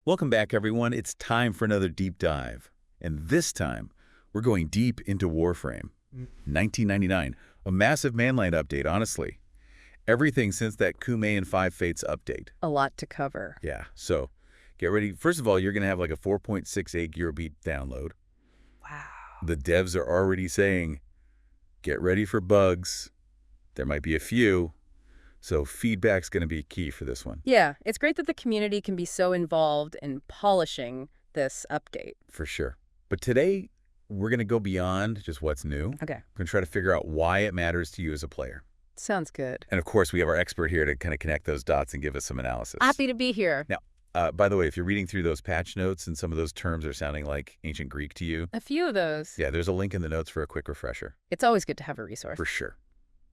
Welcome back, everyone. It's time for another deep dive. And this time, we're going deep into Warframe. 1999, a massive mainline update, honestly. Everything since that Kume and Five Fates update. A lot to cover. Yeah, so get ready. First of all, you're going to have like a 4.68 gigabyte download. Wow. The devs are already saying, get ready for bugs. There might be a few. So feedback's going to be key for this one. Yeah, it's great that the community can be so involved in polishing this update. For sure. But today, we're going to go beyond just what's new. Okay. We're going to try to figure out why it matters to you as a player. Sounds good. And of course, we have our expert here to kind of connect those dots and give us some analysis. Happy to be here. Now, by the way, if you're reading through those patch notes and some of those terms are sounding like ancient Greek to you, A few of those. yeah, there's a link in the notes for a quick refresher. It's always good to have a resource. For sure.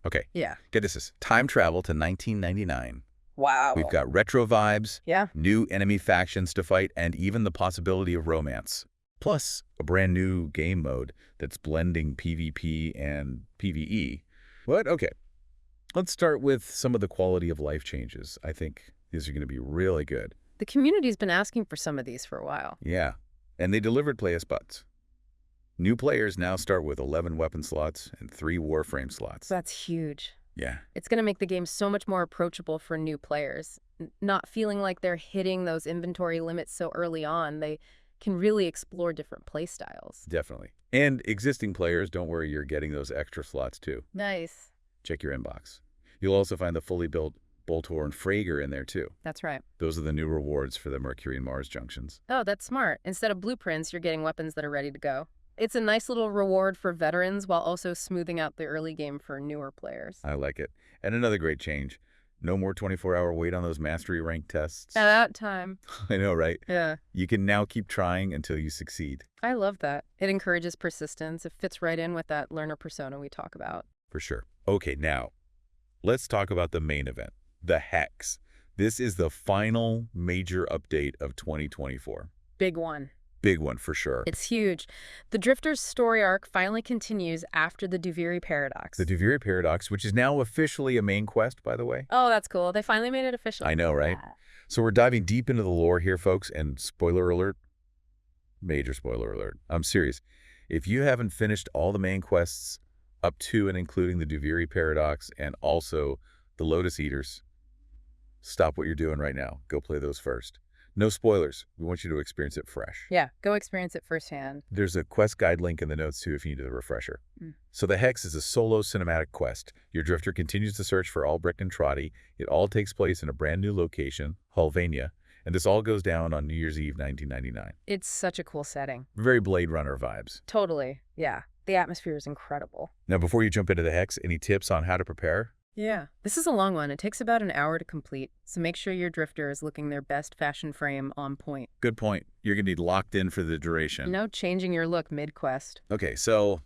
Okay, Yeah. get this. Time travel to 1999. Wow. We've got retro vibes, Yeah. new enemy factions to fight, and even the possibility of romance. Plus, a brand new game mode that's blending PvP and PvE. What? Okay. Let's start with some of the quality of life changes. I think these are going to be really good. The community's been asking for some of these for a while. Yeah. And they delivered play as butts. New players now start with 11 weapon slots and 3 Warframe slots. That's huge. Yeah. It's going to make the game so much more approachable for new players. Not feeling like they're hitting those inventory limits so early on. They can really explore different play styles. Definitely. And existing players, don't worry, you're getting those extra slots too. Nice. Check your inbox. You'll also find the fully built Boltor and Frager in there too. That's right. Those are the new rewards for the Mercury and Mars junctions. Oh, that's smart. Instead of blueprints, you're getting weapons that are ready to go. It's a nice little reward for veterans while also smoothing out the early game for newer players. I like it. And another great change. No more 24-hour wait on those mastery rank tests. At that time. I know, right? Yeah. You can now keep trying until you succeed. I love that. It encourages persistence. It fits right in with that learner persona we talk about. For sure. Okay, now, let's talk about the main event, the Hex. This is the final major update of 2024. Big one. Big one for sure. It's huge. The Drifter's story arc finally continues after the Duviri Paradox. The Duviri Paradox, which is now officially a main quest, by the way. Oh, that's cool. They finally made it official. I know, right? Yeah. So we're diving deep into the lore here, folks, and spoiler alert, major spoiler alert. I'm serious. If you haven't finished all the main quests up to and including the Duviri Paradox and also the Lotus Eaters, stop what you're doing right now. Go play those first. No spoilers. We want you to experience it fresh. Yeah, go experience it firsthand. There's a quest guide link in the notes, too, if you need a refresher. Mm. So the Hex is a solo cinematic quest. Your drifter continues to search for Albrecht and Trotty. It all takes place in a brand new location, Hulvania, and this all goes down on New Year's Eve, 1999. It's such a cool setting. Very Blade Runner vibes. Totally. Yeah. The atmosphere is incredible. Now, before you jump into the Hex, any tips on how to prepare? Yeah. This is a long one. It takes about an hour to complete, so make sure your drifter is looking their best fashion frame on point. Good point. You're going to need locked in for the duration. No changing your look mid-quest. Okay, so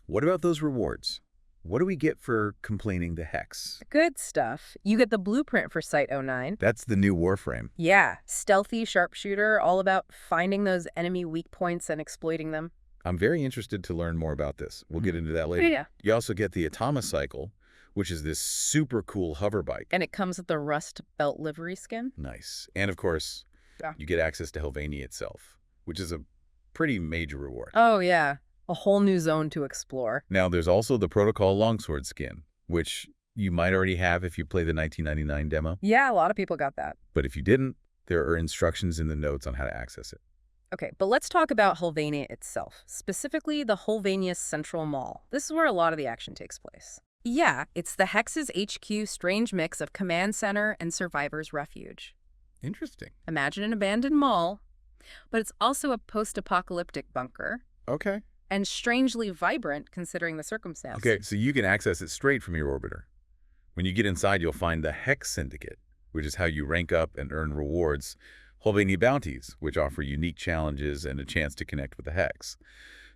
what about those rewards? What do we get for completing the Hex? Good stuff. You get the blueprint for Site 09. That's the new Warframe. Yeah. Stealthy sharpshooter, all about finding those enemy weak points and exploiting them. I'm very interested to learn more about this. We'll get into that later. Yeah. You also get the Atoma Cycle, which is this super cool hover bike. And it comes with the rust belt livery skin. Nice. And of course, Yeah. you get access to Helvania itself, which is a pretty major reward. Oh, yeah. A whole new zone to explore. Now, there's also the Protocol Longsword skin, which you might already have if you play the 1999 demo. Yeah, a lot of people got that. But if you didn't, there are instructions in the notes on how to access it. Okay, but let's talk about Hulvania itself, specifically the Hulvania Central Mall. This is where a lot of the action takes place. Yeah, it's the Hex's HQ strange mix of command center and survivor's refuge. Interesting. Imagine an abandoned mall, but it's also a post-apocalyptic bunker, Okay. and strangely vibrant considering the circumstances. Okay, so you can access it straight from your orbiter. When you get inside, you'll find the Hex Syndicate, which is how you rank up and earn rewards, Hulvania bounties, which offer unique challenges and a chance to connect with the Hex.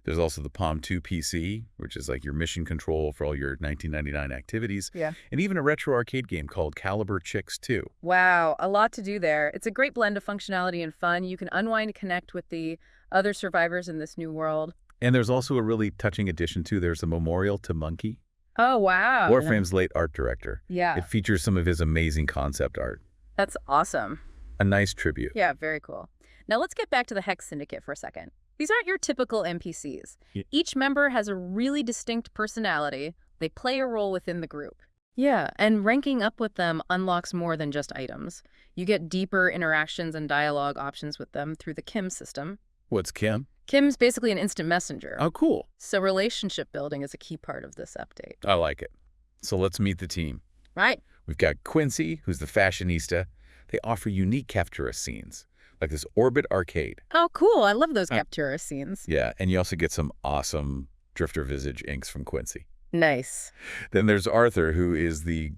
There's also the Palm 2 PC, which is like your mission control for all your 1999 activities, Yeah. and even a retro arcade game called Caliber Chicks 2. Wow, a lot to do there. It's a great blend of functionality and fun. You can unwind and connect with the other survivors in this new world. And there's also a really touching addition too. There's a memorial to Monkey, Oh, wow. Warframe's late art director. Yeah, It features some of his amazing concept art. that's awesome. A nice tribute. Yeah, very cool. Now let's get back to the Hex Syndicate for a second. These aren't your typical NPCs. Yeah. Each member has a really distinct personality. They play a role within the group. Yeah, and ranking up with them unlocks more than just items. You get deeper interactions and dialogue options with them through the Kim system. What's Kim? Kim's basically an instant messenger. Oh, cool. So relationship building is a key part of this update. I like it. So let's meet the team. Right. We've got Quincy, who's the fashionista. They offer unique Captura scenes, like this Orbit arcade. Oh, cool. I love those Captura scenes. Yeah, and you also get some awesome Drifter Visage inks from Quincy. Nice. Then there's Arthur, who is the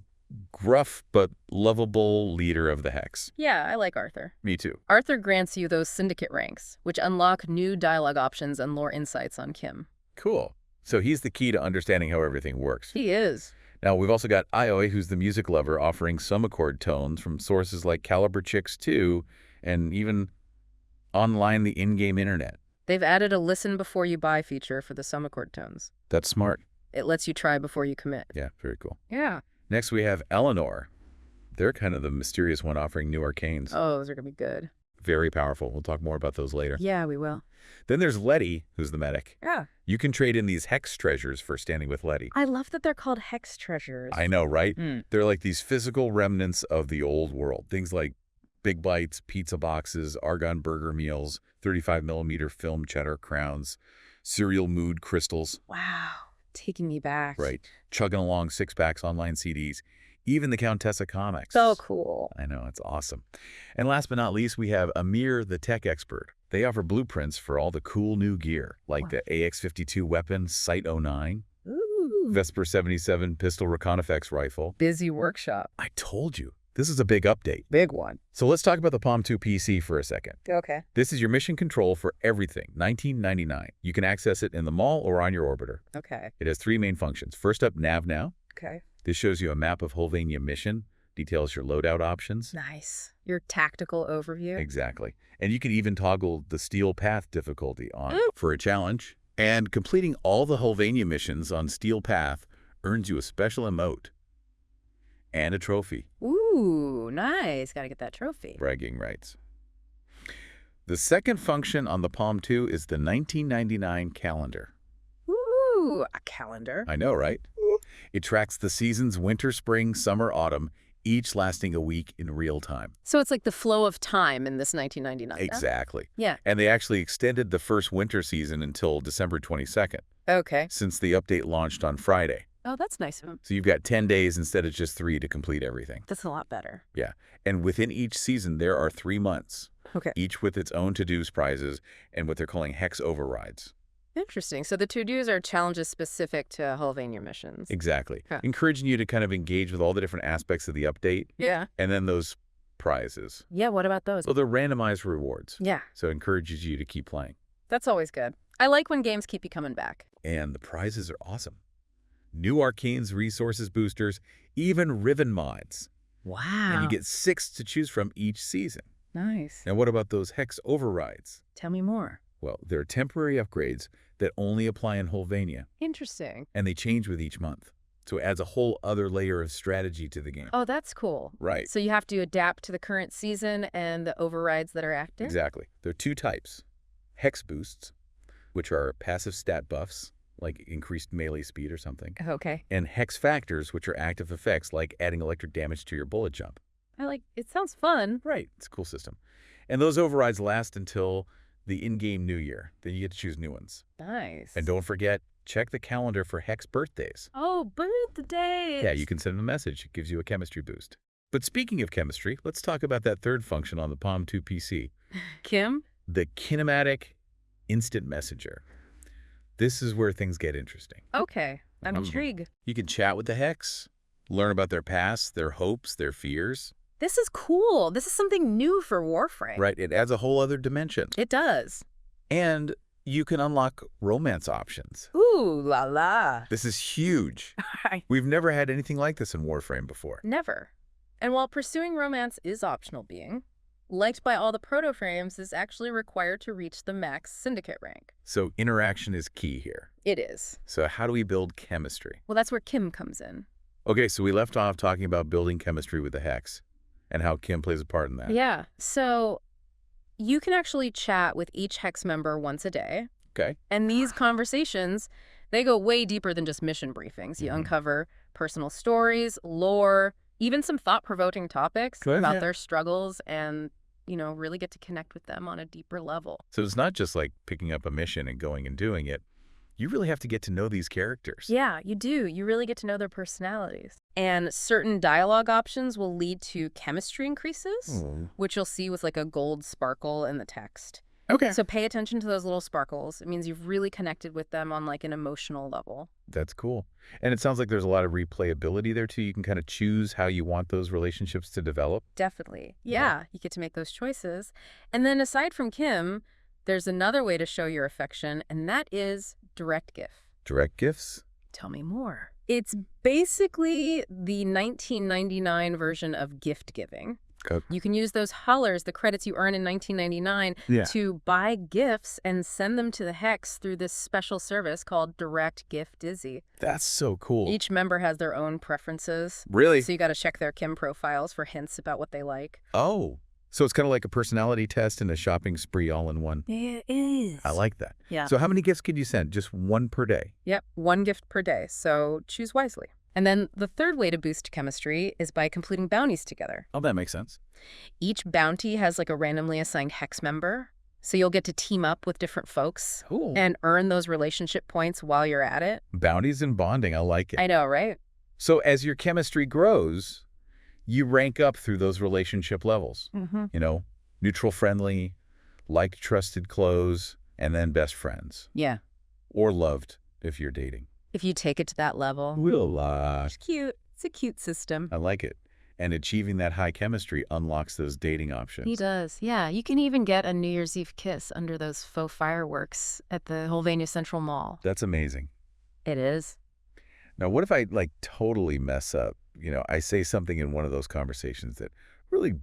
gruff but lovable leader of the Hex. Yeah, I like Arthur. Me too. Arthur grants you those syndicate ranks, which unlock new dialogue options and lore insights on Kim. Cool. So he's the key to understanding how everything works. He is. Now, we've also got Ioi, who's the music lover, offering some accord tones from sources like Caliber Chicks 2 and even online the in-game internet. They've added a listen before you buy feature for the Sumaccord tones. That's smart. It lets you try before you commit. Yeah, very cool. Yeah. Next, we have Eleanor. They're kind of the mysterious one offering new arcanes. Oh, those are going to be good. Very powerful. We'll talk more about those later. Yeah, we will. Then there's Letty, who's the medic. Yeah. You can trade in these Hex treasures for standing with Letty. I love that they're called Hex treasures. I know, right? Mm. They're like these physical remnants of the old world. Things like Big Bites, pizza boxes, Argonne burger meals, 35mm film cheddar crowns, cereal mood crystals. Wow. Taking me back. Right. Chugging along six-packs, online CDs, even the Countessa comics. So cool. I know, it's awesome. And last but not least, we have Amir, the tech expert. They offer blueprints for all the cool new gear, like the AX-52 weapon, Sight 09, Ooh. Vesper 77 pistol Reconifex rifle. Busy workshop. I told you, this is a big update. Big one. So let's talk about the Palm 2 PC for a second. Okay. This is your mission control for everything, $19.99. You can access it in the mall or on your orbiter. Okay. It has three main functions. First up, Nav Now. Okay. This shows you a map of Holvania mission, details your loadout options. Nice. Your tactical overview. Exactly. And you can even toggle the Steel Path difficulty on for a challenge. And completing all the Holvania missions on Steel Path earns you a special emote and a trophy. Ooh, nice. Gotta get that trophy. Bragging rights. The second function on the Palm 2 is the 1999 calendar. Ooh, a calendar. I know, right? It tracks the seasons winter, spring, summer, autumn, each lasting a week in real time. So it's like the flow of time in this 1999. Exactly. Yeah. And they actually extended the first winter season until December 22nd, Okay. since the update launched on Friday. Oh, that's nice of him. So you've got 10 days instead of just 3 to complete everything. That's a lot better. Yeah. And within each season, there are 3 months, Okay. each with its own to-dos prizes and what they're calling Hex overrides. Interesting. So the to-dos are challenges specific to Holvania missions. Exactly. Huh. Encouraging you to kind of engage with all the different aspects of the update Yeah. and then those prizes. Yeah, what about those? So they're randomized rewards. Yeah, So it encourages you to keep playing. that's always good. I like when games keep you coming back. And the prizes are awesome. New arcanes, resources boosters, even Riven mods. Wow. And you get 6 to choose from each season. Nice. Now what about those Hex overrides? Tell me more. Well, they're temporary upgrades that only apply in Holvania, Interesting. and they change with each month. So it adds a whole other layer of strategy to the game. Oh, that's cool. Right. So you have to adapt to the current season and the overrides that are active? Exactly. There are 2 types. Hex boosts, which are passive stat buffs, like increased melee speed or something. Okay. And hex factors, which are active effects like adding electric damage to your bullet jump. It sounds fun. Right. It's a cool system. And those overrides last until the in-game New Year. Then you get to choose new ones. Nice. And don't forget, check the calendar for Hex birthdays. Oh, birthdays. Yeah, you can send them a message. It gives you a chemistry boost. But speaking of chemistry, let's talk about that third function on the Palm 2 PC, Kim? the kinematic instant messenger. This is where things get interesting. Okay. I'm intrigued. You can chat with the Hex, learn about their past, their hopes, their fears. This is cool. This is something new for Warframe. Right, it adds a whole other dimension. It does. And you can unlock romance options. Ooh, la la. This is huge. We've never had anything like this in Warframe before. Never. And while pursuing romance is optional being, liked by all the proto-frames is actually required to reach the max syndicate rank. So interaction is key here. It is. So how do we build chemistry? Well, that's where Kim comes in. Okay, so we left off talking about building chemistry with the Hex. and how Kim plays a part in that. Yeah. So you can actually chat with each Hex member once a day. Okay. And these conversations, they go way deeper than just mission briefings. You Mhm. uncover personal stories, lore, even some thought-provoking topics Good, about yeah. their struggles and, really get to connect with them on a deeper level. So it's not just like picking up a mission and going and doing it. You really have to get to know these characters. Yeah, you do. You really get to know their personalities. And certain dialogue options will lead to chemistry increases, which you'll see with like a gold sparkle in the text. Okay. So pay attention to those little sparkles. It means you've really connected with them on like an emotional level. That's cool. And it sounds like there's a lot of replayability there, too. You can kind of choose how you want those relationships to develop. Definitely. Yeah, you get to make those choices. And then aside from Kim, there's another way to show your affection, and that is direct gift. Direct gifts? Tell me more. It's basically the 1999 version of gift giving. Okay. You can use those hollers, the credits you earn in 1999, Yeah. to buy gifts and send them to the Hex through this special service called Direct Gift Dizzy. That's so cool. Each member has their own preferences. Really? So you got to check their Kim profiles for hints about what they like. Oh. So it's kind of like a personality test and a shopping spree all in one. It is. I like that. Yeah. So how many gifts could you send? Just one per day? Yep, one gift per day, so choose wisely. And then the third way to boost chemistry is by completing bounties together. Oh, that makes sense. Each bounty has like a randomly assigned Hex member, so you'll get to team up with different folks Cool. and earn those relationship points while you're at it. Bounties and bonding. I like it. I know, right? So as your chemistry grows, you rank up through those relationship levels. Mm-hmm. Neutral friendly, liked, trusted, close, and then best friends. Yeah. Or loved if you're dating. If you take it to that level. It's cute. It's a cute system. I like it. And achieving that high chemistry unlocks those dating He options. does. Yeah, you can even get a New Year's Eve kiss under those faux fireworks at the Holvania Central Mall. That's amazing. It is. Now, what if I totally mess up? I say something in one of those conversations that really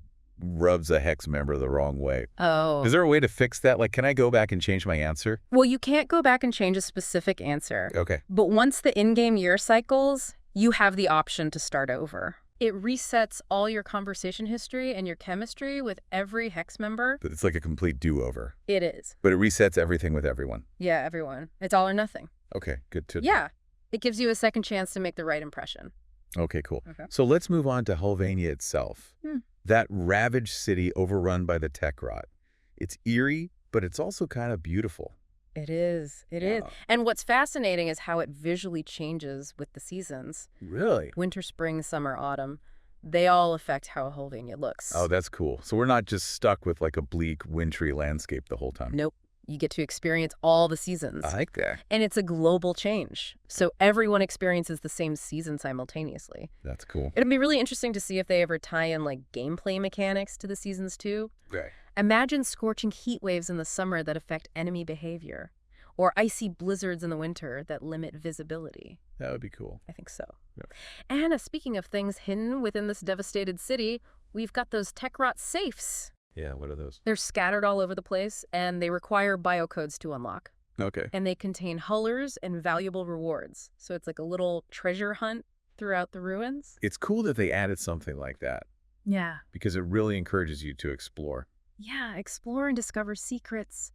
rubs a Hex member the wrong way. Oh. Is there a way to fix that? Can I go back and change my answer? Well, you can't go back and change a specific answer. Okay. But once the in-game year cycles, you have the option to start over. It resets all your conversation history and your chemistry with every Hex member. But it's like a complete do-over. It is. But it resets everything with everyone. Yeah, everyone. It's all or nothing. Okay, good to know. Yeah. It gives you a second chance to make the right impression. Okay, cool. Okay. So let's move on to Holvania itself. Hmm. That ravaged city overrun by the tech rot. It's eerie, but it's also kind of beautiful. It is. It is. And what's fascinating is how it visually changes with the seasons. Really? Winter, spring, summer, autumn. They all affect how Holvania looks. Oh, that's cool. So we're not just stuck with a bleak, wintry landscape the whole time. Nope. You get to experience all the seasons. I like that. And it's a global change. So everyone experiences the same season simultaneously. That's cool. It'll be really interesting to see if they ever tie in gameplay mechanics to the seasons too. Right. Imagine scorching heat waves in the summer that affect enemy behavior, or icy blizzards in the winter that limit visibility. That would be cool. I think so. Yeah. And speaking of things hidden within this devastated city, we've got those tech rot safes. Yeah, what are those? They're scattered all over the place, and they require biocodes to unlock. Okay. And they contain hullers and valuable rewards. So it's like a little treasure hunt throughout the ruins. It's cool that they added something like that Yeah. because it really encourages you to explore. Yeah, explore and discover secrets.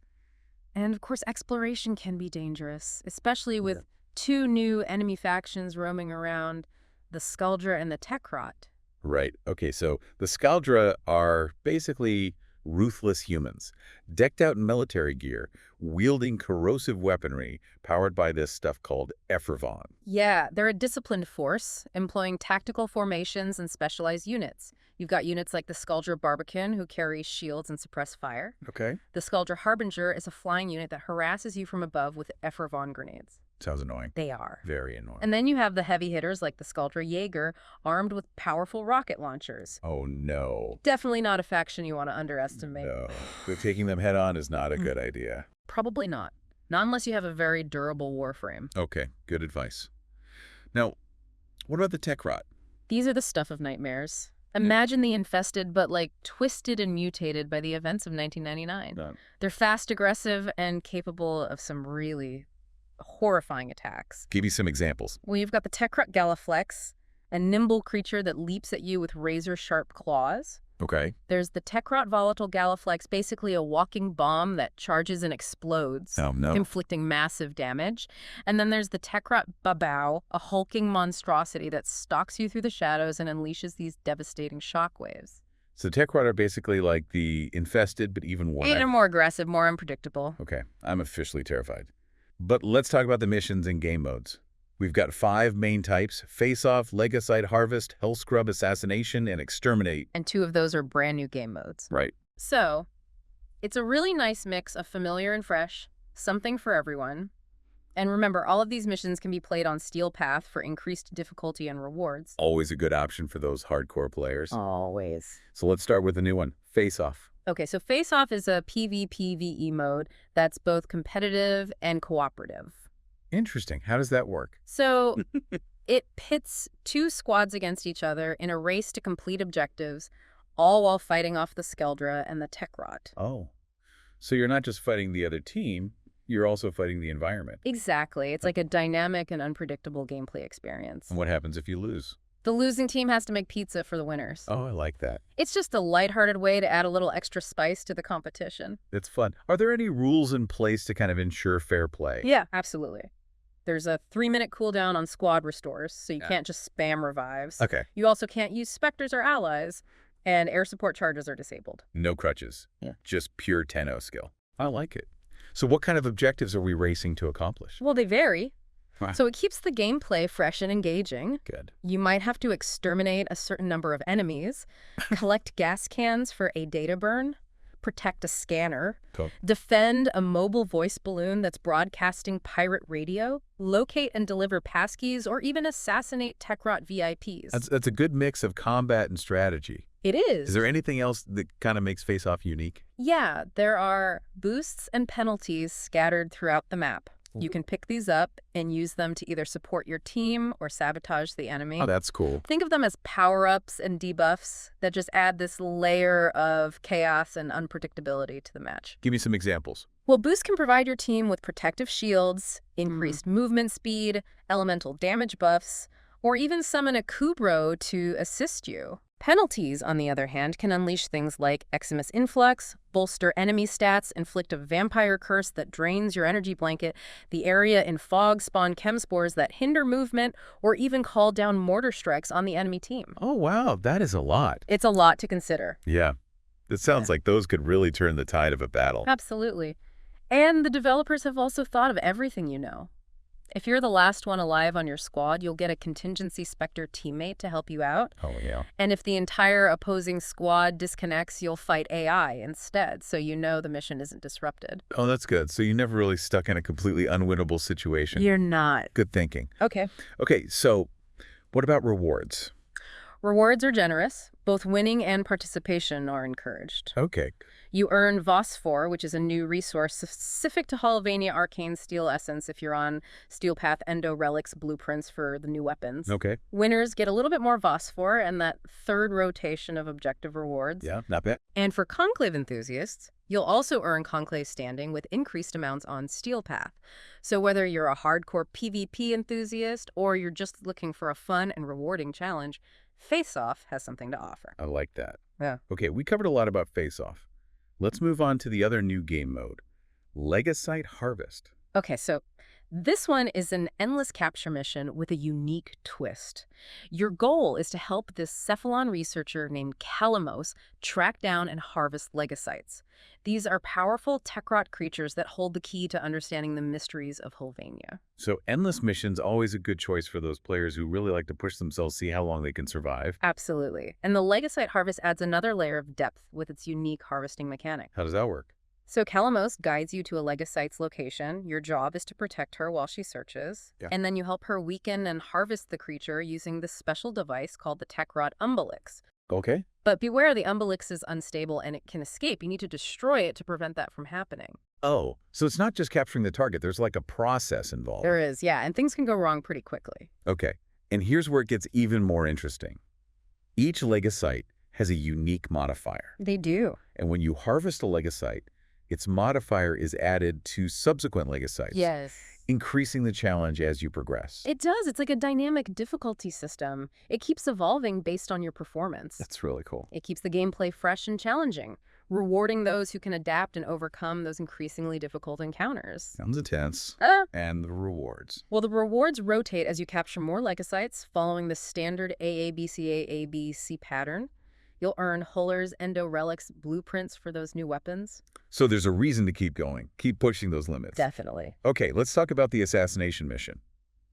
And of course, exploration can be dangerous, especially with two new enemy factions roaming around, the Skuldra and the Techrot. Right. Okay, so the Skaldra are basically ruthless humans, decked out in military gear, wielding corrosive weaponry powered by this stuff called Effervon. Yeah, they're a disciplined force, employing tactical formations and specialized units. You've got units like the Skuldra Barbican, who carry shields and suppress fire. Okay. The Skuldra Harbinger is a flying unit that harasses you from above with Effervon grenades. Sounds annoying. They are. Very annoying. And then you have the heavy hitters like the Skuldra Jaeger, armed with powerful rocket launchers. Oh, no. Definitely not a faction you want to underestimate. No. But taking them head on is not a good idea. Probably not. Not unless you have a very durable warframe. Okay, good advice. Now, what about the tech rot? These are the stuff of nightmares. Imagine the infested, but twisted and mutated by the events of 1999. They're fast, aggressive, and capable of some really horrifying attacks. Give me some examples. Well, you've got the Techrut Galliflex, a nimble creature that leaps at you with razor-sharp claws. Okay. There's the Tekrot Volatile Galaflex, basically a walking bomb that charges and explodes, Oh, no. inflicting massive damage. And then there's the Tekrot Babao, a hulking monstrosity that stalks you through the shadows and unleashes these devastating shockwaves. So Tekrot are basically like the infested, but even worse. They're more aggressive, more unpredictable. Okay, I'm officially terrified. But let's talk about the missions and game modes. We've got 5 main types: Face-Off, Legocite Harvest, Hellscrub Assassination, and Exterminate. And 2 of those are brand new game modes. Right. So, it's a really nice mix of familiar and fresh, something for everyone. And remember, all of these missions can be played on Steel Path for increased difficulty and rewards. Always a good option for those hardcore players. Always. So let's start with the new one, Face-Off. Okay, so Face-Off is a PvPvE mode that's both competitive and cooperative. Interesting. How does that work? So it pits 2 squads against each other in a race to complete objectives, all while fighting off the Skeldra and the Tekrot. Oh. So you're not just fighting the other team, you're also fighting the environment. Exactly. It's like a dynamic and unpredictable gameplay experience. And what happens if you lose? The losing team has to make pizza for the winners. Oh, I like that. It's just a lighthearted way to add a little extra spice to the competition. It's fun. Are there any rules in place to kind of ensure fair play? Yeah, absolutely. There's a 3-minute cooldown on squad restores, so you can't just spam revives. Okay. You also can't use specters or allies, and air support charges are disabled. No crutches. Yeah. Just pure Tenno skill. I like it. So what kind of objectives are we racing to accomplish? Well, they vary. Wow. So it keeps the gameplay fresh and engaging. Good. You might have to exterminate a certain number of enemies, collect gas cans for a data burn, protect a scanner, Cool. defend a mobile voice balloon that's broadcasting pirate radio, locate and deliver passkeys, or even assassinate Tekrot VIPs. That's a good mix of combat and strategy. It is. Is there anything else that kind of makes Face-Off unique? Yeah, there are boosts and penalties scattered throughout the map. You can pick these up and use them to either support your team or sabotage the enemy. Oh, that's cool. Think of them as power-ups and debuffs that just add this layer of chaos and unpredictability to the match. Give me some examples. Well, boosts can provide your team with protective shields, increased movement speed, elemental damage buffs, or even summon a Kubro to assist you. Penalties, on the other hand, can unleash things like Eximus Influx, bolster enemy stats, inflict a vampire curse that drains your energy blanket, the area in fog spawn chemspores that hinder movement, or even call down mortar strikes on the enemy team. Oh, wow. That is a lot. It's a lot to consider. Yeah. It sounds like those could really turn the tide of a battle. Absolutely. And the developers have also thought of everything you know. If you're the last one alive on your squad, you'll get a contingency Spectre teammate to help you out. Oh, yeah. And if the entire opposing squad disconnects, you'll fight AI instead, so you know the mission isn't disrupted. Oh, that's good. So you're never really stuck in a completely unwinnable situation. You're not. Good thinking. Okay. Okay, so what about rewards? Rewards are generous. Both winning and participation are encouraged. Okay. You earn Phosphor, which is a new resource specific to Holvania Arcane Steel Essence if you're on Steel Path Endo Relics blueprints for the new weapons. Okay. Winners get a little bit more Phosphor and that 3rd rotation of objective rewards. Yeah, not bad. And for Conclave enthusiasts, you'll also earn Conclave standing with increased amounts on Steel Path. So whether you're a hardcore PvP enthusiast or you're just looking for a fun and rewarding challenge, Face-Off has something to offer. I like that. Yeah. Okay, we covered a lot about Face-Off. Let's move on to the other new game mode, Legocite Harvest. Okay, so this one is an endless capture mission with a unique twist. Your goal is to help this Cephalon researcher named Kalamos track down and harvest Legocites. These are powerful Tekrot creatures that hold the key to understanding the mysteries of Holvania. So endless missions, always a good choice for those players who really like to push themselves, see how long they can survive. Absolutely. And the Legocite harvest adds another layer of depth with its unique harvesting mechanic. How does that work? So Kalamos guides you to a Legocite's location. Your job is to protect her while she searches. Yeah. And then you help her weaken and harvest the creature using this special device called the Tekrot Umbelix. Okay. But beware, the Umbelix is unstable and it can escape. You need to destroy it to prevent that from happening. Oh, so it's not just capturing the target. There's like a process involved. There is, yeah, and things can go wrong pretty quickly. Okay, and here's where it gets even more interesting. Each Legocite has a unique modifier. They do. And when you harvest a Legocite, its modifier is added to subsequent Legacytes, Yes. increasing the challenge as you progress. It does. It's like a dynamic difficulty system. It keeps evolving based on your performance. That's really cool. It keeps the gameplay fresh and challenging, rewarding those who can adapt and overcome those increasingly difficult encounters. Sounds intense. And the rewards. Well, the rewards rotate as you capture more Legacytes, following the standard AABCAABC pattern. You'll earn Huller's Endo Relics blueprints for those new weapons. So there's a reason to keep going. Keep pushing those limits. Definitely. Okay, let's talk about the assassination mission.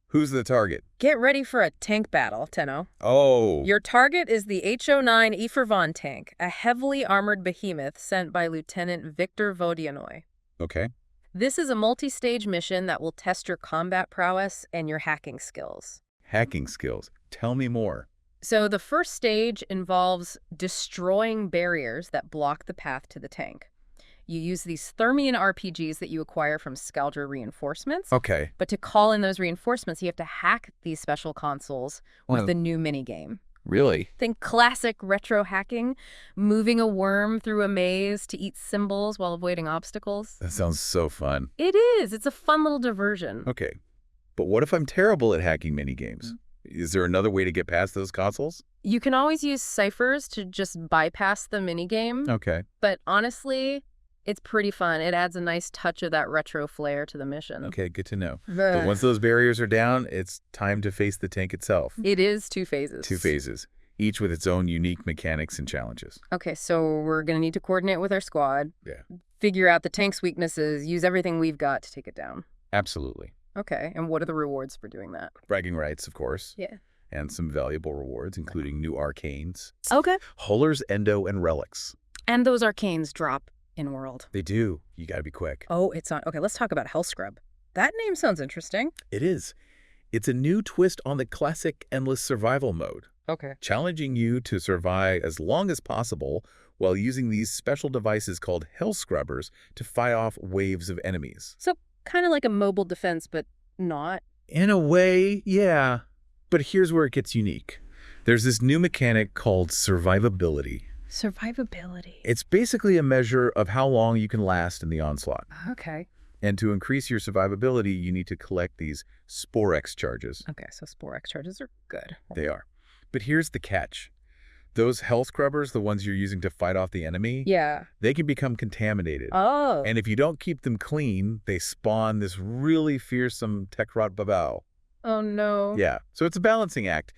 Who's the target? Get ready for a tank battle, Tenno. Oh. Your target is the HO9 Ifervon tank, a heavily armored behemoth sent by Lieutenant Victor Vodianoy. Okay. This is a multi-stage mission that will test your combat prowess and your hacking skills. Hacking skills. Tell me more. So the first stage involves destroying barriers that block the path to the tank. You use these Thermion RPGs that you acquire from Scaldra reinforcements. Okay. But to call in those reinforcements, you have to hack these special consoles with the new minigame. Really? Think classic retro hacking, moving a worm through a maze to eat symbols while avoiding obstacles. That sounds so fun. It is. It's a fun little diversion. Okay. But what if I'm terrible at hacking minigames? Is there another way to get past those consoles? You can always use ciphers to just bypass the minigame. Okay. But honestly, it's pretty fun. It adds a nice touch of that retro flair to the mission. Okay, good to know. But once those barriers are down, it's time to face the tank itself. It is 2 phases. 2 phases, each with its own unique mechanics and challenges. Okay, so we're going to need to coordinate with our squad. Yeah. Figure out the tank's weaknesses, use everything we've got to take it down. Absolutely. Okay, and what are the rewards for doing that? Bragging rights, of course. Yeah. And some valuable rewards, including new arcanes. Okay. Huller's Endo and Relics. And those arcanes drop in world. They do. You gotta be quick. Oh, it's on. Okay, let's talk about Hellscrub. That name sounds interesting. It is. It's a new twist on the classic endless survival mode, Okay. challenging you to survive as long as possible while using these special devices called Hell Scrubbers to fight off waves of enemies. So kind of like a mobile defense, but not. In a way, yeah. But here's where it gets unique. There's this new mechanic called survivability. Survivability. It's basically a measure of how long you can last in the onslaught. Okay. And to increase your survivability, you need to collect these Sporex charges. Okay, so Sporex charges are good. They are. But here's the catch. Those Hell Scrubbers, the ones you're using to fight off the enemy, Yeah. they can become contaminated. Oh. And if you don't keep them clean, they spawn this really fearsome Tekrot Babao. Oh, no. Yeah, so it's a balancing act.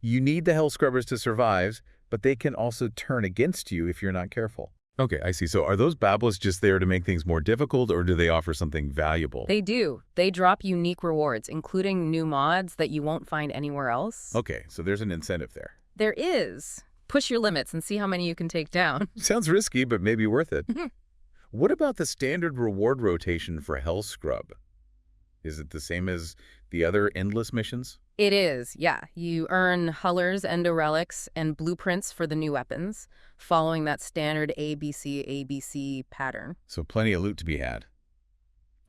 You need the Hell Scrubbers to survive, but they can also turn against you if you're not careful. Okay, I see. So are those Bablas just there to make things more difficult, or do they offer something valuable? They do. They drop unique rewards, including new mods that you won't find anywhere else. Okay, so there's an incentive there. There is. Push your limits and see how many you can take down. Sounds risky, but maybe worth it. What about the standard reward rotation for Hell Scrub? Is it the same as the other endless missions? It is, yeah. You earn Huller's Endo Relics and blueprints for the new weapons, following that standard ABC pattern. So plenty of loot to be had.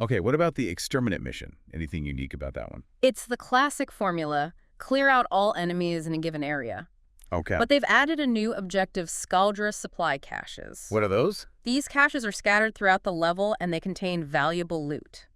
Okay, what about the Exterminate mission? Anything unique about that one? It's the classic formula, clear out all enemies in a given area. Okay. But they've added a new objective, Scaldra supply caches. What are those? These caches are scattered throughout the level and they contain valuable loot.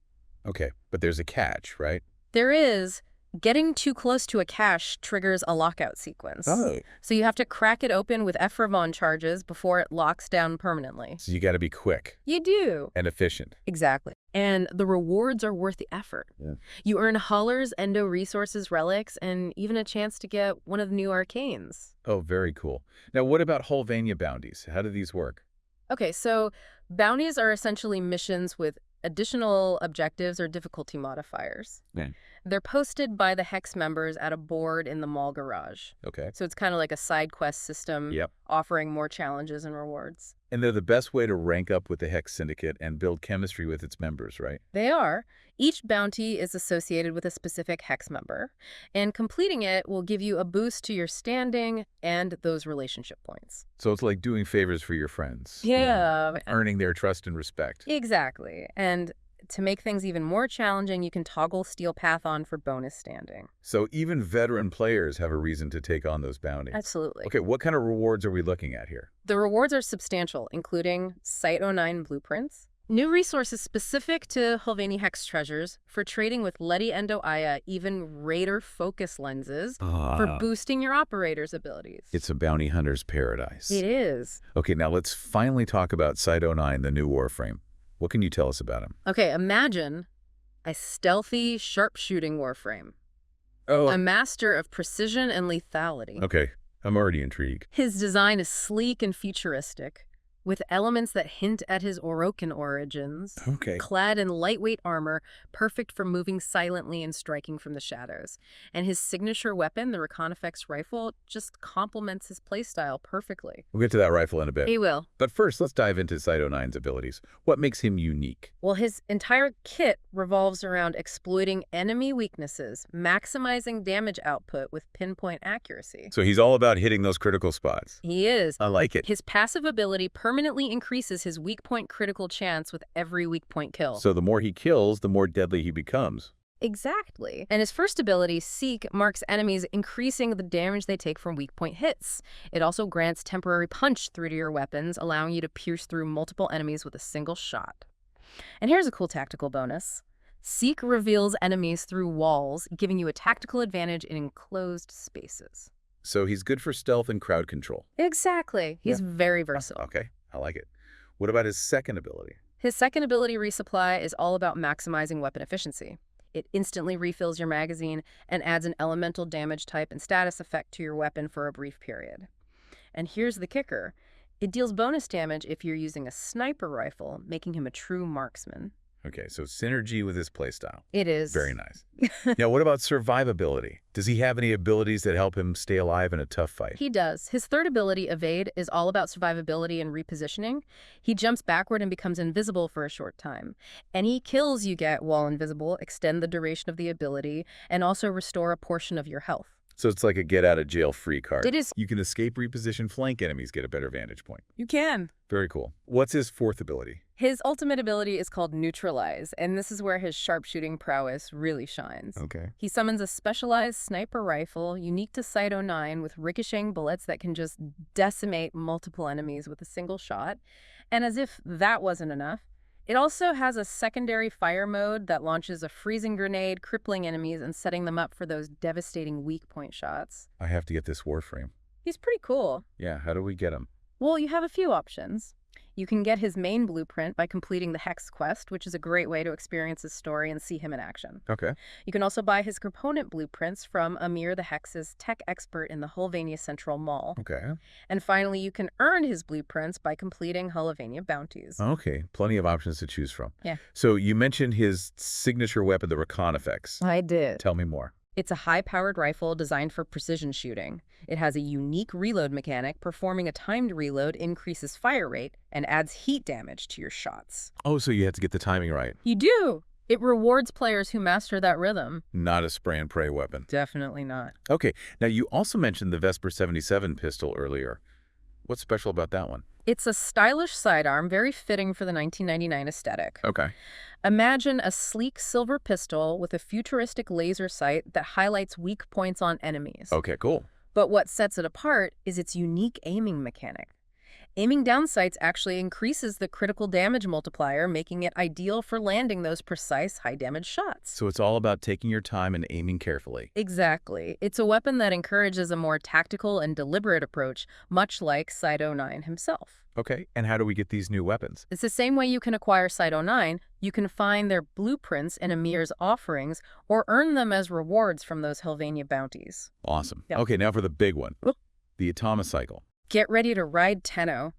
Okay, but there's a catch, right? There is. Getting too close to a cache triggers a lockout sequence. Oh. So you have to crack it open with Ephravon charges before it locks down permanently. So you got to be quick You do. and efficient. Exactly. And the rewards are worth the effort. Yeah. You earn Huller's Endo Resources relics and even a chance to get one of the new arcanes. Oh, very cool. Now, what about Hulvania bounties? How do these work? Okay, so bounties are essentially missions with additional objectives or difficulty modifiers. Yeah. They're posted by the Hex members at a board in the mall garage. Okay. So it's kind of like a side quest system, Yep. offering more challenges and rewards. And they're the best way to rank up with the Hex Syndicate and build chemistry with its members, right? They are. Each bounty is associated with a specific Hex member, and completing it will give you a boost to your standing and those relationship points. So it's like doing favors for your friends. Yeah. Earning their trust and respect. Exactly. And To make things even more challenging, you can toggle Steel Path on for bonus standing. So even veteran players have a reason to take on those bounties. Absolutely. Okay, what kind of rewards are we looking at here? The rewards are substantial, including Site-09 blueprints, new resources specific to Hylvania Hex treasures, for trading with Ledi Endo Aya, even Raider focus lenses, for boosting your operator's abilities. It's a bounty hunter's paradise. It is. Okay, now let's finally talk about Site-09, the new Warframe. What can you tell us about him? Okay, imagine a stealthy, sharpshooting Warframe. A master of precision and lethality. Okay, I'm already intrigued. His design is sleek and futuristic, with elements that hint at his Orokin origins. Okay. Clad in lightweight armor, perfect for moving silently and striking from the shadows. And his signature weapon, the Reconifex rifle, just complements his playstyle perfectly. We'll get to that rifle in a bit. He will. But first, let's dive into Site-09's abilities. What makes him unique? Well, his entire kit revolves around exploiting enemy weaknesses, maximizing damage output with pinpoint accuracy. So he's all about hitting those critical spots. He is. I like it. His passive ability permanently increases his weak point critical chance with every weak point kill. So the more he kills, the more deadly he becomes. Exactly. And his first ability, Seek, marks enemies, increasing the damage they take from weak point hits. It also grants temporary punch through to your weapons, allowing you to pierce through multiple enemies with a single shot. And here's a cool tactical bonus. Seek reveals enemies through walls, giving you a tactical advantage in enclosed spaces. So he's good for stealth and crowd control. Exactly. He's very versatile. Okay, I like it. What about his second ability? His second ability, Resupply, is all about maximizing weapon efficiency. It instantly refills your magazine and adds an elemental damage type and status effect to your weapon for a brief period. And here's the kicker. It deals bonus damage if you're using a sniper rifle, making him a true marksman. Okay, so synergy with his playstyle. It is. Very nice. Now, what about survivability? Does he have any abilities that help him stay alive in a tough fight? He does. His third ability, Evade, is all about survivability and repositioning. He jumps backward and becomes invisible for a short time. Any kills you get while invisible extend the duration of the ability and also restore a portion of your health. So it's like a get-out-of-jail-free card. It is. You can escape, reposition, flank enemies, get a better vantage point. You can. Very cool. What's his fourth ability? His ultimate ability is called Neutralize, and this is where his sharpshooting prowess really shines. Okay. He summons a specialized sniper rifle unique to Site-09 with ricocheting bullets that can just decimate multiple enemies with a single shot. And as if that wasn't enough, it also has a secondary fire mode that launches a freezing grenade, crippling enemies and setting them up for those devastating weak point shots. I have to get this Warframe. He's pretty cool. Yeah, how do we get him? Well, you have a few options. You can get his main blueprint by completing the Hex quest, which is a great way to experience his story and see him in action. Okay. You can also buy his component blueprints from Amir the Hex's tech expert in the Hylvania Central Mall. Okay. And finally, you can earn his blueprints by completing Hylvania bounties. Okay, plenty of options to choose from. Yeah. So you mentioned his signature weapon, the Reconifex. I did. Tell me more. It's a high-powered rifle designed for precision shooting. It has a unique reload mechanic. Performing a timed reload increases fire rate and adds heat damage to your shots. Oh, so you have to get the timing right. You do! It rewards players who master that rhythm. Not a spray and pray weapon. Definitely not. Okay, now you also mentioned the Vesper 77 pistol earlier. What's special about that one? It's a stylish sidearm, very fitting for the 1999 aesthetic. Okay. Imagine a sleek silver pistol with a futuristic laser sight that highlights weak points on enemies. Okay, cool. But what sets it apart is its unique aiming mechanic. Aiming down sights actually increases the critical damage multiplier, making it ideal for landing those precise high-damage shots. So it's all about taking your time and aiming carefully. Exactly. It's a weapon that encourages a more tactical and deliberate approach, much like Site-09 himself. Okay, and how do we get these new weapons? It's the same way you can acquire Site-09. You can find their blueprints in Amir's offerings or earn them as rewards from those Hylvania bounties. Awesome. Yeah. Okay, now for the big one, the Atomocycle. Get ready to ride Tenno.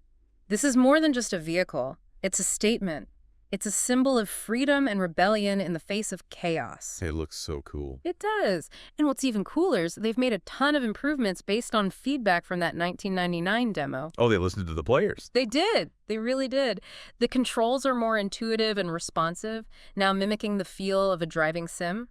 This is more than just a vehicle. It's a statement. It's a symbol of freedom and rebellion in the face of chaos. It looks so cool. It does. And what's even cooler is they've made a ton of improvements based on feedback from that 1999 demo. Oh, they listened to the players. They did. They really did. The controls are more intuitive and responsive, now mimicking the feel of a driving sim.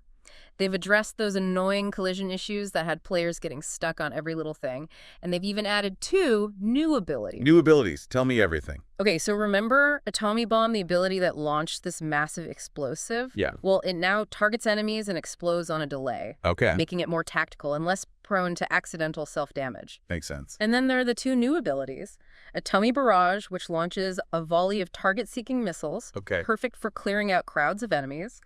They've addressed those annoying collision issues that had players getting stuck on every little thing, and they've even added 2 new abilities. New abilities. Tell me everything. Okay, so remember Atomic Bomb, the ability that launched this massive explosive? Yeah. Well, it now targets enemies and explodes on a delay, Okay. making it more tactical and less prone to accidental self-damage. Makes sense. And then there are the 2 new abilities. Atomic Barrage, which launches a volley of target-seeking missiles, Okay. perfect for clearing out crowds of enemies,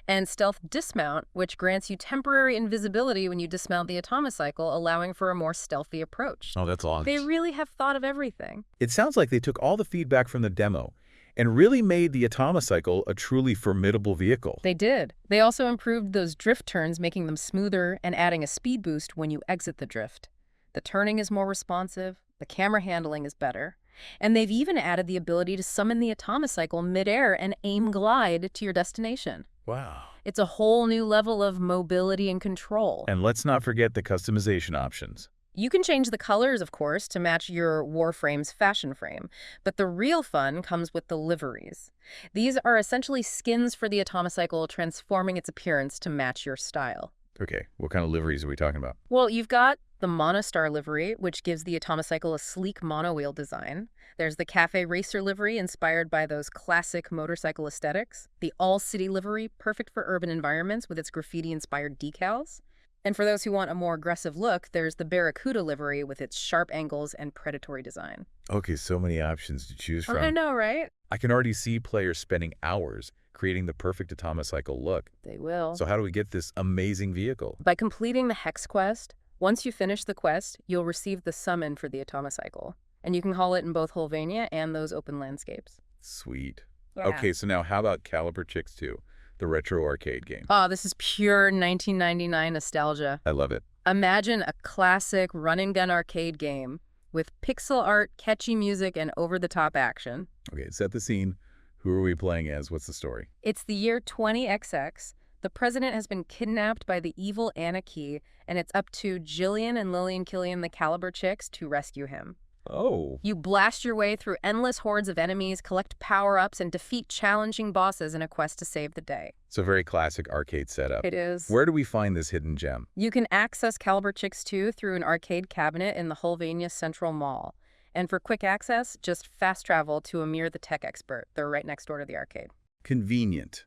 and Stealth Dismount, which grants you temporary invisibility when you dismount the Atomicycle, allowing for a more stealthy approach. Oh, that's awesome. They really have thought of everything. It sounds like they took all the feedback from the demo and really made the Atomicycle a truly formidable vehicle. They did. They also improved those drift turns, making them smoother and adding a speed boost when you exit the drift. The turning is more responsive, the camera handling is better, and they've even added the ability to summon the Atomicycle midair and aim glide to your destination. Wow. It's a whole new level of mobility and control. And let's not forget the customization options. You can change the colors, of course, to match your Warframe's fashion frame, but the real fun comes with the liveries. These are essentially skins for the Atomicycle, transforming its appearance to match your style. Okay, what kind of liveries are we talking about? Well, you've got the Monostar livery, which gives the Atomicycle a sleek monowheel design. There's the Cafe Racer livery, inspired by those classic motorcycle aesthetics. The All-City livery, perfect for urban environments with its graffiti-inspired decals. And for those who want a more aggressive look, there's the Barracuda livery with its sharp angles and predatory design. Okay, so many options to choose from. I know, right? I can already see players spending hours creating the perfect Atomicycle look. They will. So how do we get this amazing vehicle? By completing the Hex quest, once you finish the quest, you'll receive the summon for the Atomicycle. And you can haul it in both Holvania and those open landscapes. Sweet. Yeah. Okay, so now how about Caliber Chicks 2, the retro arcade game? Oh, this is pure 1999 nostalgia. I love it. Imagine a classic run-and-gun arcade game with pixel art, catchy music, and over-the-top action. Okay, set the scene. Who are we playing as? What's the story? It's the year 20XX. The president has been kidnapped by the evil Anarchy, and it's up to Jillian and Lillian Killian, the Caliber Chicks, to rescue him. Oh. You blast your way through endless hordes of enemies, collect power-ups, and defeat challenging bosses in a quest to save the day. It's a very classic arcade setup. It is. Where do we find this hidden gem? You can access Caliber Chicks 2 through an arcade cabinet in the Holvania Central Mall. And for quick access, just fast travel to Amir the Tech Expert. They're right next door to the arcade. Convenient.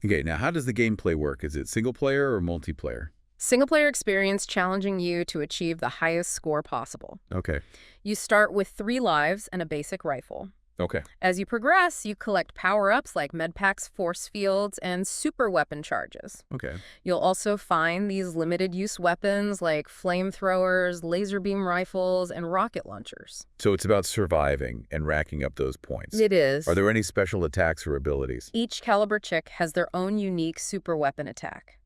Okay, now how does the gameplay work? Is it single player or multiplayer? Single-player experience challenging you to achieve the highest score possible. Okay. You start with 3 lives and a basic rifle. Okay. As you progress, you collect power-ups like medpacks, force fields, and super weapon charges. Okay. You'll also find these limited-use weapons like flamethrowers, laser beam rifles, and rocket launchers. So it's about surviving and racking up those points. It is. Are there any special attacks or abilities? Each Caliber Chick has their own unique super weapon attack.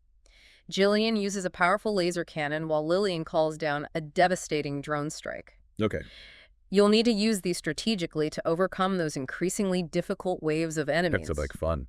Jillian uses a powerful laser cannon while Lillian calls down a devastating drone strike. Okay. You'll need to use these strategically to overcome those increasingly difficult waves of enemies. That's like fun.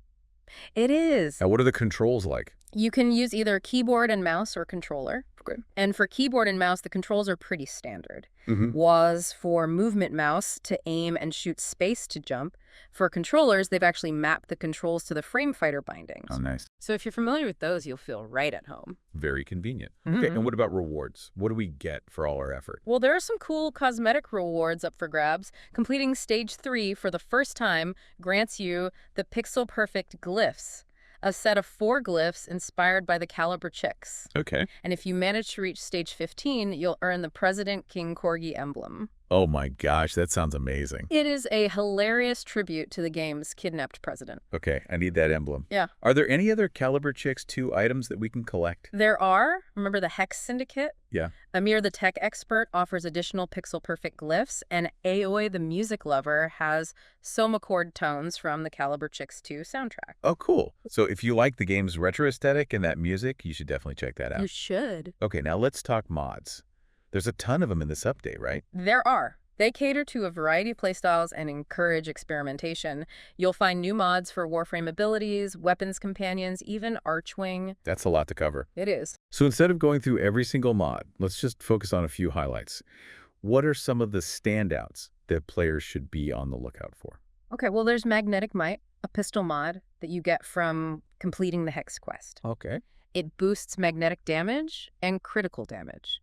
It is. Now, what are the controls like? You can use either keyboard and mouse or controller. Okay. And for keyboard and mouse, the controls are pretty standard. Mm-hmm. WAS for movement mouse to aim and shoot space to jump. For controllers, they've actually mapped the controls to the frame fighter bindings. Oh, nice. So if you're familiar with those, you'll feel right at home. Very convenient. Mhm. Okay, and what about rewards? What do we get for all our effort? Well, there are some cool cosmetic rewards up for grabs. Completing Stage 3 for the first time grants you the Pixel Perfect Glyphs, a set of 4 glyphs inspired by the Caliber Chicks. Okay. And if you manage to reach Stage 15, you'll earn the President King Corgi emblem. Oh my gosh, that sounds amazing. It is a hilarious tribute to the game's kidnapped president. Okay, I need that emblem. Yeah. Are there any other Caliber Chicks 2 items that we can collect? There are, remember the Hex Syndicate? Yeah. Amir the Tech Expert offers additional Pixel Perfect glyphs, and Aoi the Music Lover has Soma chord tones from the Caliber Chicks 2 soundtrack. Oh, cool. So if you like the game's retro aesthetic and that music, you should definitely check that You out. should. Okay, now let's talk mods. There's a ton of them in this update, right? There are. They cater to a variety of playstyles and encourage experimentation. You'll find new mods for Warframe abilities, weapons companions, even Archwing. That's a lot to cover. It is. So instead of going through every single mod, let's just focus on a few highlights. What are some of the standouts that players should be on the lookout for? Okay, well, there's Magnetic Might, a pistol mod that you get from completing the Hex quest. Okay. It boosts magnetic damage and critical damage,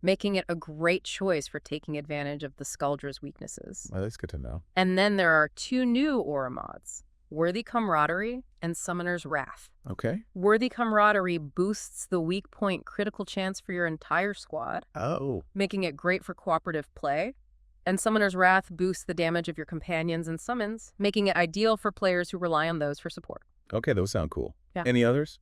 making it a great choice for taking advantage of the Skulldra's weaknesses. Well, that's good to know. And then there are 2 new aura mods, Worthy Camaraderie and Summoner's Wrath. Okay. Worthy Camaraderie boosts the weak point critical chance for your entire squad, Oh. making it great for cooperative play. And Summoner's Wrath boosts the damage of your companions and summons, making it ideal for players who rely on those for support. Okay, those sound cool. Yeah. Any others?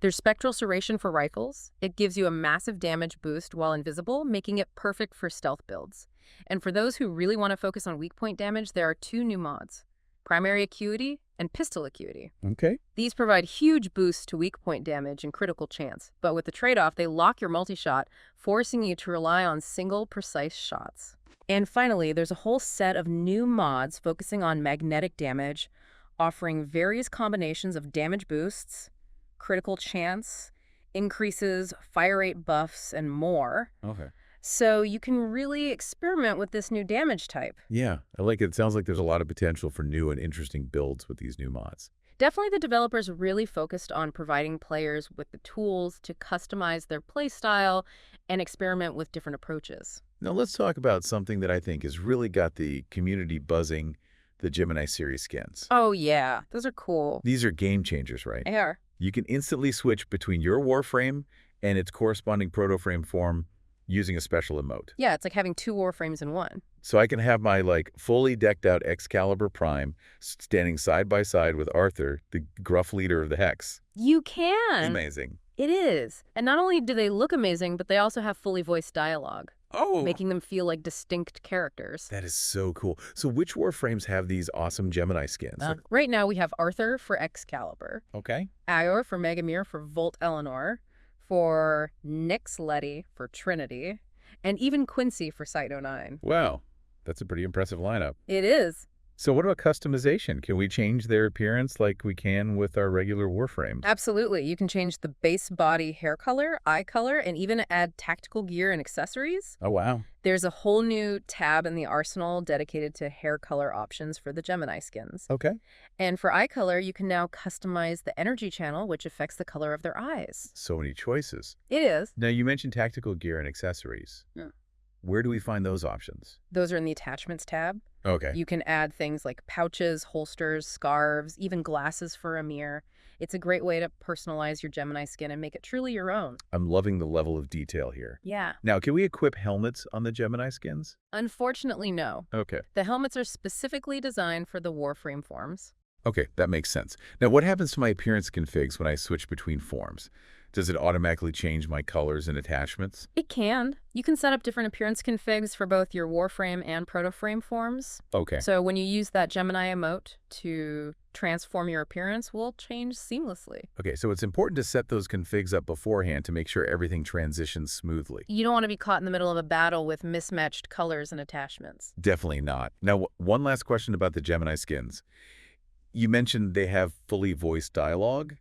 There's Spectral Serration for rifles. It gives you a massive damage boost while invisible, making it perfect for stealth builds. And for those who really want to focus on weak point damage, there are 2 new mods, Primary Acuity and Pistol Acuity. Okay. These provide huge boosts to weak point damage and critical chance, but with the trade-off, they lock your multi-shot, forcing you to rely on single, precise shots. And finally, there's a whole set of new mods focusing on magnetic damage, offering various combinations of damage boosts, critical chance, increases, fire rate buffs, and more. Okay. So you can really experiment with this new damage type. Yeah, I like it. It sounds like there's a lot of potential for new and interesting builds with these new mods. Definitely the developers really focused on providing players with the tools to customize their playstyle and experiment with different approaches. Now let's talk about something that I think has really got the community buzzing, the Gemini series skins. Oh yeah, those are cool. These are game changers, right? They are. You can instantly switch between your Warframe and its corresponding proto-frame form using a special emote. Yeah, it's like having 2 Warframes in one. So I can have my fully decked out Excalibur Prime standing side by side with Arthur, the gruff leader of the Hex. You can. Amazing. It is. And not only do they look amazing, but they also have fully voiced dialogue, Oh, making them feel like distinct characters. that is so cool. So which Warframes have these awesome Gemini skins? Right now we have Arthur for Excalibur, Okay. Aior for Megamir for Volt Eleanor, for Nyx Letty for Trinity, and even Quincy for Site 09. Wow, that's a pretty impressive lineup. It is. So what about customization? Can we change their appearance like we can with our regular Warframes? Absolutely. You can change the base body hair color, eye color, and even add tactical gear and accessories. Oh, wow. There's a whole new tab in the arsenal dedicated to hair color options for the Gemini skins. Okay. And for eye color, you can now customize the energy channel, which affects the color of their eyes. So many choices. It is. Now, you mentioned tactical gear and accessories. Yeah. Where do we find those options? Those are in the attachments tab. Okay. You can add things like pouches, holsters, scarves, even glasses for Amir. It's a great way to personalize your Gemini skin and make it truly your own. I'm loving the level of detail here. Yeah. Now, can we equip helmets on the Gemini skins? Unfortunately, no. Okay. The helmets are specifically designed for the Warframe forms. Okay, that makes sense. Now, what happens to my appearance configs when I switch between forms? Does it automatically change my colors and attachments? It can. You can set up different appearance configs for both your Warframe and Protoframe forms. Okay. So when you use that Gemini emote to transform your appearance, will change seamlessly. Okay, so it's important to set those configs up beforehand to make sure everything transitions smoothly. You don't want to be caught in the middle of a battle with mismatched colors and attachments. Definitely not. Now, one last question about the Gemini skins. You mentioned they have fully voiced dialogue.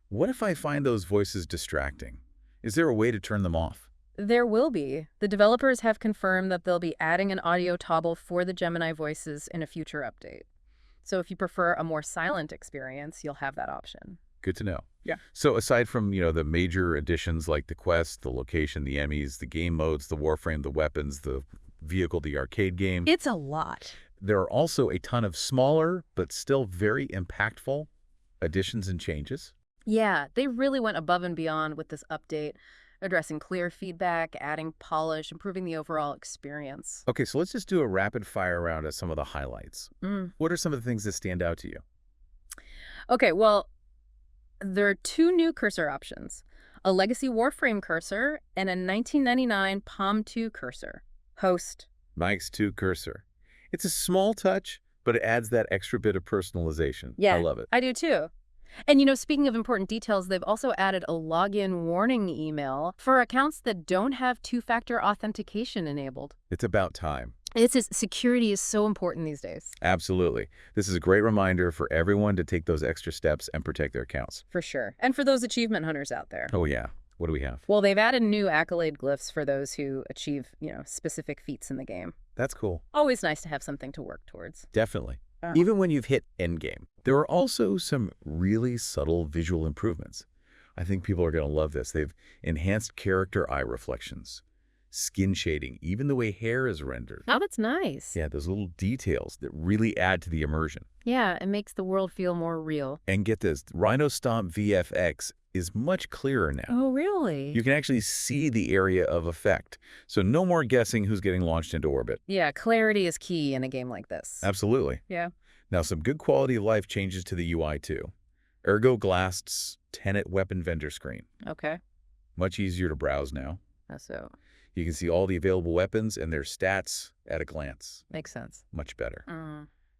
What if I find those voices distracting? Is there a way to turn them off? There will be. The developers have confirmed that they'll be adding an audio toggle for the Gemini voices in a future update. So if you prefer a more silent experience, you'll have that option. Good to know. Yeah. So aside from, the major additions like the quest, the location, the Emmys, the game modes, the Warframe, the weapons, the vehicle, the arcade game, It's a lot. there are also a ton of smaller but still very impactful additions and changes. Yeah, they really went above and beyond with this update, addressing clear feedback, adding polish, improving the overall experience. Okay, so let's just do a rapid fire round of some of the highlights. What are some of the things that stand out to you? Okay, well, there are 2 new cursor options, a Legacy Warframe cursor and a 1999 Palm 2 cursor. Host. Mike's 2 cursor. It's a small touch, but it adds that extra bit of personalization. Yeah, I love it. I do too. And speaking of important details, they've also added a login warning email for accounts that don't have 2-factor authentication enabled. It's about time. Security is so important these days. Absolutely. This is a great reminder for everyone to take those extra steps and protect their accounts. For sure. And for those achievement hunters out there. Oh, yeah. What do we have? Well, they've added new accolade glyphs for those who achieve, specific feats in the game. That's cool. Always nice to have something to work towards. Definitely. even when you've hit endgame. There are also some really subtle visual improvements. I think people are going to love this. They've enhanced character eye reflections, skin shading, even the way hair is rendered. Oh, that's nice. Yeah, those little details that really add to the immersion. Yeah, it makes the world feel more real. And get this, Rhino Stomp VFX is much clearer now. Oh, really? You can actually see the area of effect. So no more guessing who's getting launched into orbit. Yeah, clarity is key in a game like this. Absolutely. Yeah. Now, some good quality of life changes to the UI too. Ergo Glast's Tenet weapon vendor screen. Okay. Much easier to browse now. So, You can see all the available weapons and their stats at a glance. makes sense. Much better.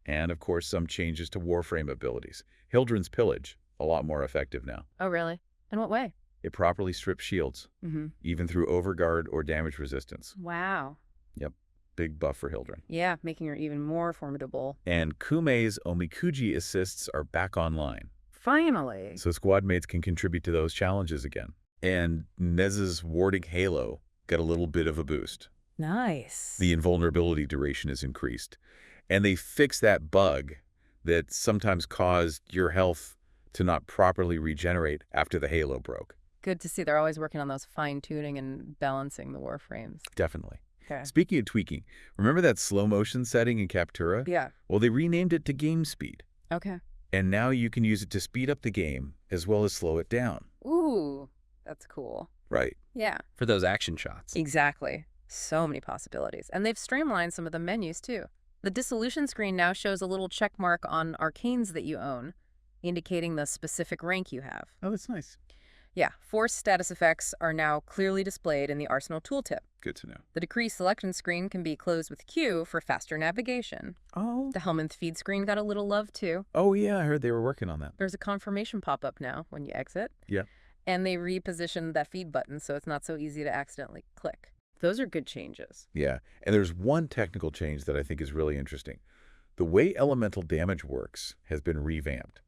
And, of course, some changes to Warframe abilities. Hildren's Pillage, a lot more effective now. Oh, really? In what way? It properly strips shields, even through overguard or damage resistance. Wow. Yep, big buff for Hildren. Yeah, making her even more formidable. And Kumei's Omikuji assists are back online. Finally. So squad mates can contribute to those challenges again. And Nez's warding halo got a little bit of a boost. Nice. The invulnerability duration is increased. And they fixed that bug that sometimes caused your health to not properly regenerate after the halo broke. Good to see. They're always working on those fine-tuning and balancing the Warframes. Definitely. Okay. Speaking of tweaking, remember that slow motion setting in Captura? Yeah. Well, they renamed it to game speed. Okay. And now you can use it to speed up the game as well as slow it down. Ooh, that's cool. Right. Yeah. For those action shots. Exactly. So many possibilities. And they've streamlined some of the menus, too. The dissolution screen now shows a little check mark on arcanes that you own, indicating the specific rank you have. Oh, that's nice. Yeah, force status effects are now clearly displayed in the Arsenal tooltip. Good to know. The decree selection screen can be closed with Q for faster navigation. Oh. The Helminth feed screen got a little love, too. Oh, yeah, I heard they were working on that. There's a confirmation pop-up now when you exit. Yeah. And they repositioned that feed button so it's not so easy to accidentally click. Those are good changes. Yeah, and there's one technical change that I think is really interesting. The way elemental damage works has been revamped,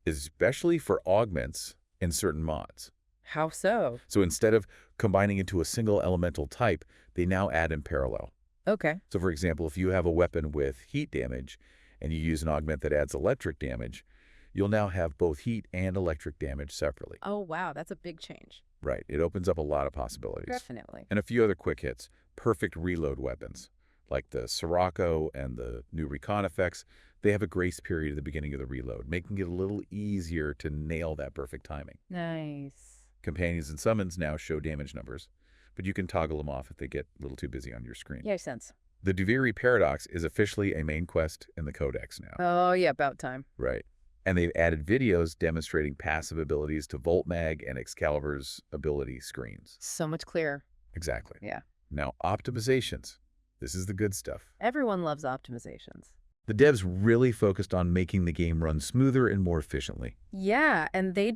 especially for augments in certain mods. How so? So instead of combining into a single elemental type, they now add in parallel. Okay. So for example, if you have a weapon with heat damage and you use an augment that adds electric damage, you'll now have both heat and electric damage separately. Oh, wow, that's a big change. Right. It opens up a lot of possibilities. Definitely. And a few other quick hits. Perfect reload weapons, like the Sirocco and the new recon effects. They have a grace period at the beginning of the reload, making it a little easier to nail that perfect timing. Nice. Companions and summons now show damage numbers, but you can toggle them off if they get a little too busy on your screen. Yeah, makes sense. The Duviri Paradox is officially a main quest in the Codex now. Oh, yeah, about time. Right. And they've added videos demonstrating passive abilities to Voltmag and Excalibur's ability screens. So much clearer. Exactly. Yeah. Now, optimizations. This is the good stuff. Everyone loves optimizations. The devs really focused on making the game run smoother and more efficiently. Yeah, and they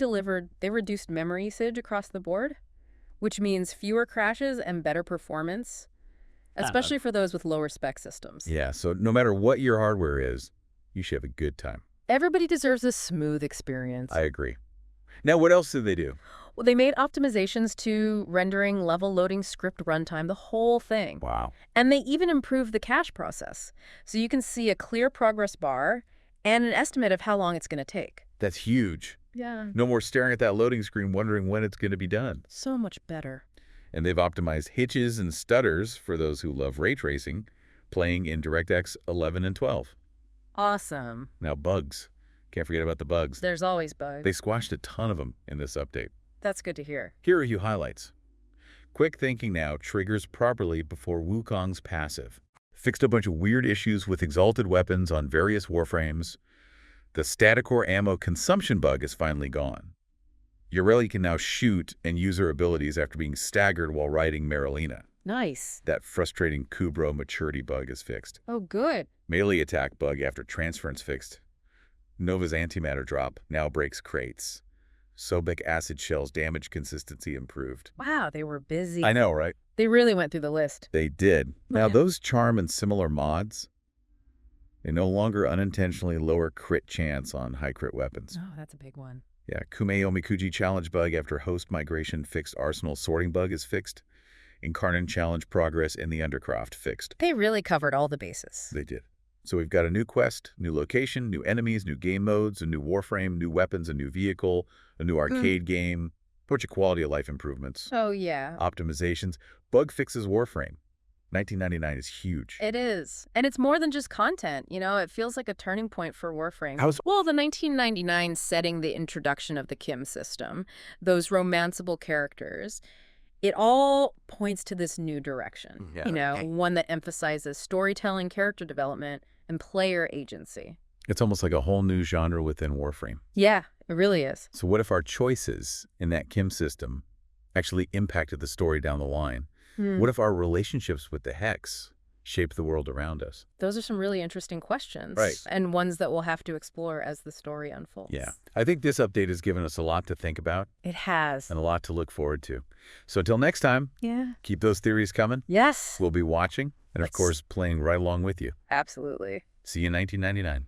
reduced memory usage across the board, which means fewer crashes and better performance, especially for those with lower spec systems. Yeah, so no matter what your hardware is, you should have a good time. Everybody deserves a smooth experience. I agree. Now, what else did they do? Well, they made optimizations to rendering, level loading, script runtime, the whole thing. Wow. And they even improved the cache process. So you can see a clear progress bar and an estimate of how long it's going to take. That's huge. Yeah. No more staring at that loading screen wondering when it's going to be done. So much better. And they've optimized hitches and stutters for those who love ray tracing, playing in DirectX 11 and 12. Awesome. Now, bugs. Can't forget about the bugs. There's always bugs. They squashed a ton of them in this update. That's good to hear. Here are a few highlights. Quick thinking now triggers properly before Wukong's passive. Fixed a bunch of weird issues with exalted weapons on various warframes. The Staticore ammo consumption bug is finally gone. Yoreli can now shoot and use her abilities after being staggered while riding Marilina. Nice. That frustrating Kubro maturity bug is fixed. Oh, good. Melee attack bug after transference fixed. Nova's antimatter drop now breaks crates. Sobic acid shells damage consistency improved. Wow, they were busy. I know, right? They really went through the list. They did. Now, Yeah. those charm and similar mods, they no longer unintentionally lower crit chance on high crit weapons. Oh, that's a big one. Yeah, Kume Omikuji challenge bug after host migration fixed arsenal sorting bug is fixed. Incarnate challenge progress in the Undercroft fixed. They really covered all the bases. They did. So we've got a new quest, new location, new enemies, new game modes, a new Warframe, new weapons, a new vehicle, a new arcade game, a bunch of quality of life improvements, Oh, yeah. optimizations, bug fixes Warframe. 1999 is huge. It is. And it's more than just content, you know? It feels like a turning point for Warframe. How's Well, the 1999 setting, the introduction of the Kim system, those romanceable characters, it all points to this new direction, Yeah. one that emphasizes storytelling, character development, and player agency. It's almost like a whole new genre within Warframe. Yeah, it really is. So what if our choices in that Kim system actually impacted the story down the line? What if our relationships with the Hex shape the world around us? Those are some really interesting questions. Right. And ones that we'll have to explore as the story unfolds. Yeah. I think this update has given us a lot to think about It has. and a lot to look forward to. So until next time, Yeah. keep those theories coming. Yes. We'll be watching and, of Let's- course, playing right along with you. Absolutely. See you in 1999.